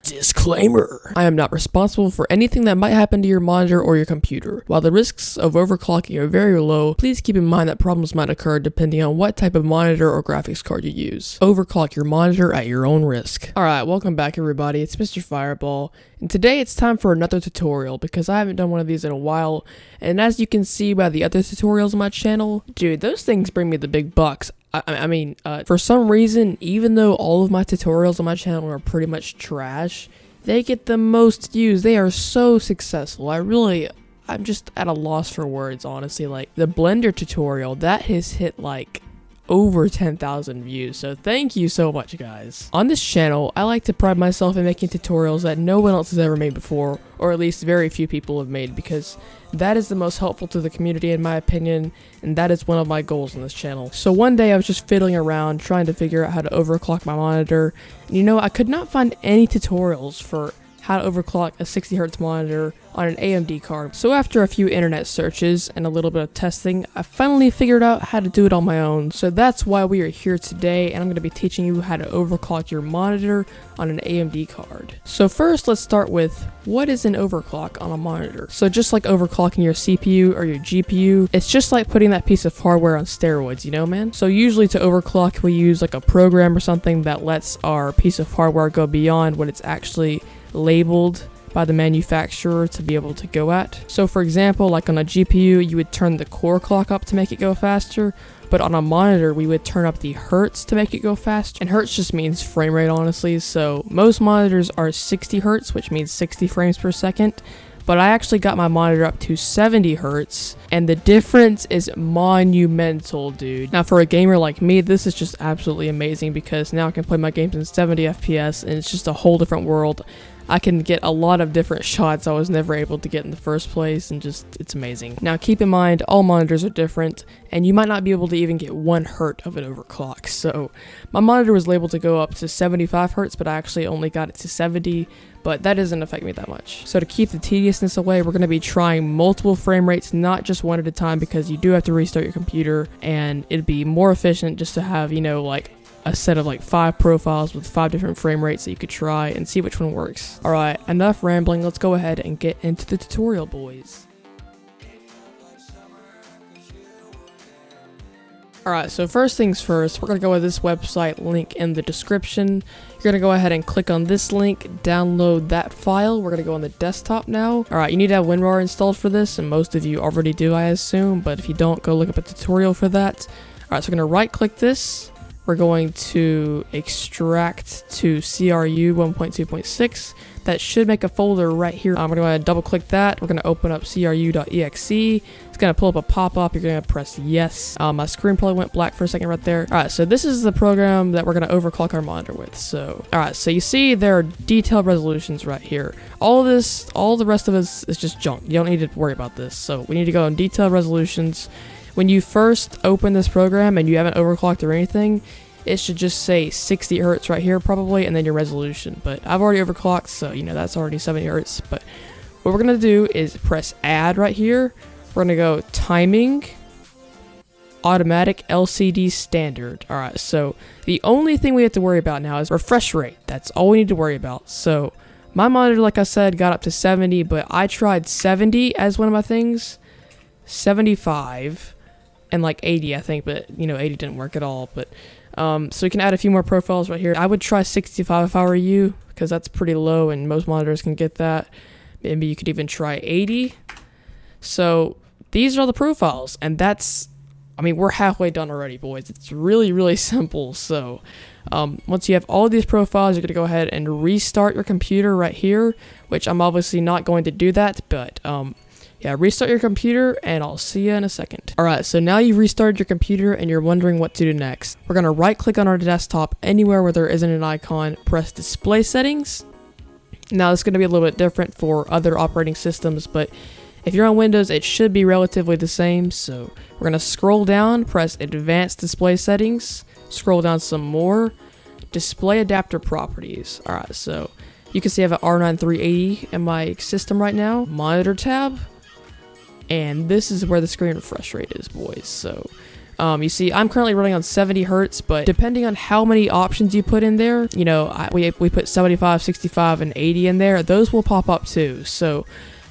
Disclaimer. I am not responsible for anything that might happen to your monitor or your computer. While the risks of overclocking are very low, please keep in mind that problems might occur depending on what type of monitor or graphics card you use. Overclock your monitor at your own risk. Alright, welcome back everybody, it's Mr. Fireball, and today it's time for another tutorial because I haven't done one of these in a while, and as you can see by the other tutorials on my channel, dude, those things bring me the big bucks. For some reason, even though all of my tutorials on my channel are pretty much trash, they get the most views. They are so successful. I'm just at a loss for words, honestly. Like, the Blender tutorial, that has hit, like, over 10,000 views, so thank you so much, guys. On this channel, I like to pride myself in making tutorials that no one else has ever made before, or at least very few people have made, because that is the most helpful to the community in my opinion, and that is one of my goals on this channel. So one day I was just fiddling around trying to figure out how to overclock my monitor, and you know, I could not find any tutorials for how to overclock a 60Hz monitor on an AMD card. So after a few internet searches and a little bit of testing, I finally figured out how to do it on my own. So that's why we are here today, and I'm going to be teaching you how to overclock your monitor on an AMD card. So first, let's start with what is an overclock on a monitor. So just like overclocking your CPU or your GPU, it's just like putting that piece of hardware on steroids, you know, man? So usually to overclock, we use like a program or something that lets our piece of hardware go beyond what it's actually labeled by the manufacturer to be able to go at. So for example, like on a GPU, you would turn the core clock up to make it go faster, but on a monitor, we would turn up the hertz to make it go faster. And hertz just means frame rate, honestly. So most monitors are 60 hertz, which means 60 frames per second. But I actually got my monitor up to 70 hertz, and the difference is monumental, dude. Now for a gamer like me, this is just absolutely amazing because now I can play my games in 70 FPS, and it's just a whole different world. I can get a lot of different shots I was never able to get in the first place, and just, it's amazing. Now keep in mind, all monitors are different, and you might not be able to even get 1 hertz of an overclock. So my monitor was labeled to go up to 75 hertz, but I actually only got it to 70, but that doesn't affect me that much. So to keep the tediousness away, we're going to be trying multiple frame rates, not just one at a time, because you do have to restart your computer, and it'd be more efficient just to have, you know, like a set of like 5 profiles with 5 different frame rates that you could try and see which one works. Alright, enough rambling, let's go ahead and get into the tutorial, boys. Alright, so first things first, we're going to go with this website link in the description. You're going to go ahead and click on this link, download that file. We're going to go on the desktop now. Alright, you need to have WinRAR installed for this, and most of you already do, I assume, but if you don't, go look up a tutorial for that. Alright, so we're going to right click this. We're going to extract to CRU 1.2.6. That should make a folder right here. I'm going to double click that. We're going to open up cru.exe. It's going to pull up a pop-up. You're going to press yes. My screen probably went black for a second right there. Alright, so this is the program that we're going to overclock our monitor with. So, alright, so you see there are detailed resolutions right here. All the rest of this is just junk. You don't need to worry about this. So we need to go on detailed resolutions. When you first open this program and you haven't overclocked or anything, it should just say 60 hertz right here probably, and then your resolution. But I've already overclocked, so you know that's already 70 hertz. But what we're gonna do is press add right here. We're gonna go timing, automatic LCD standard. Alright, so the only thing we have to worry about now is refresh rate. That's all we need to worry about. So my monitor, like I said, got up to 70, but I tried 70 as one of my things, 75, and like 80 I think, but you know 80 didn't work at all. But so you can add a few more profiles right here. I would try 65 if I were you, because that's pretty low and most monitors can get that. Maybe you could even try 80. So these are all the profiles, and that's, I mean, we're halfway done already, boys. It's really, really simple. So once you have all these profiles, you're going to go ahead and restart your computer right here, which I'm obviously not going to do that, but yeah, restart your computer, and I'll see you in a second. Alright, so now you've restarted your computer, and you're wondering what to do next. We're going to right-click on our desktop anywhere where there isn't an icon, press Display Settings. Now, this is going to be a little bit different for other operating systems, but if you're on Windows, it should be relatively the same. So we're going to scroll down, press Advanced Display Settings, scroll down some more, Display Adapter Properties. Alright, so you can see I have an R9 380 in my system right now. Monitor tab. And this is where the screen refresh rate is, boys. So You see, I'm currently running on 70 hertz, but depending on how many options you put in there, you know, we put 75, 65, and 80 in there, those will pop up too. So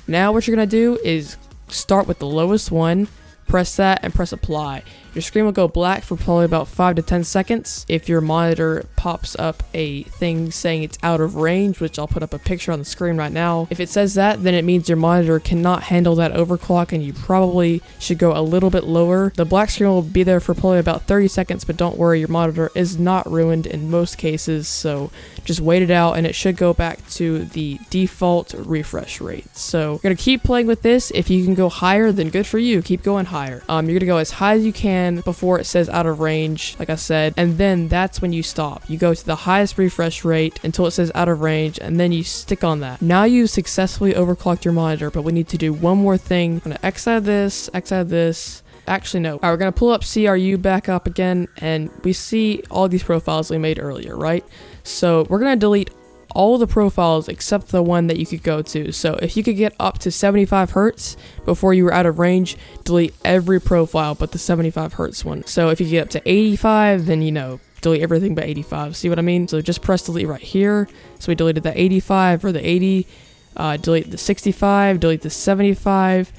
now what you're gonna do is start with the lowest one, press that, and press apply. Your screen will go black for probably about 5 to 10 seconds. If your monitor pops up a thing saying it's out of range, which I'll put up a picture on the screen right now. If it says that, then it means your monitor cannot handle that overclock and you probably should go a little bit lower. The black screen will be there for probably about 30 seconds, but don't worry, your monitor is not ruined in most cases, so just wait it out and it should go back to the default refresh rate. So you're gonna keep playing with this. If you can go higher, then good for you. Keep going higher. You're gonna go as high as you can before it says out of range, like I said, and then that's when you stop. You go to the highest refresh rate until it says out of range, and then you stick on that. Now you've successfully overclocked your monitor, but we need to do one more thing. I'm gonna X out of this, X out of this. Actually, no. Alright, we're gonna pull up CRU back up again, and we see all these profiles we made earlier, right? So we're gonna delete all the profiles except the one that you could go to. So if you could get up to 75 hertz before you were out of range, delete every profile but the 75 hertz one. So if you get up to 85, then, you know, delete everything but 85. See what I mean? So just press delete right here. So we deleted the 85 or the 80, delete the 65, delete the 75.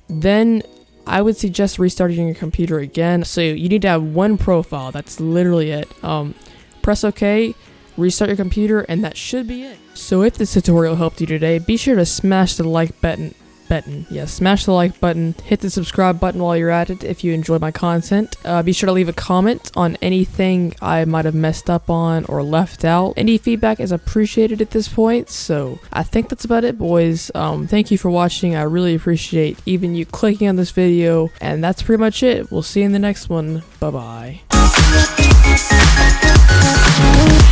Then I would suggest restarting your computer again. So you need to have one profile. That's literally it. Press OK. Restart your computer, and that should be it. So if this tutorial helped you today, be sure to smash the like button. Smash the like button, hit the subscribe button while you're at it if you enjoyed my content. Be sure to leave a comment on anything I might have messed up on or left out. Any feedback is appreciated at this point. So I think that's about it, boys. Thank you for watching. I really appreciate even you clicking on this video, and that's pretty much it. We'll see you in the next one. Bye bye.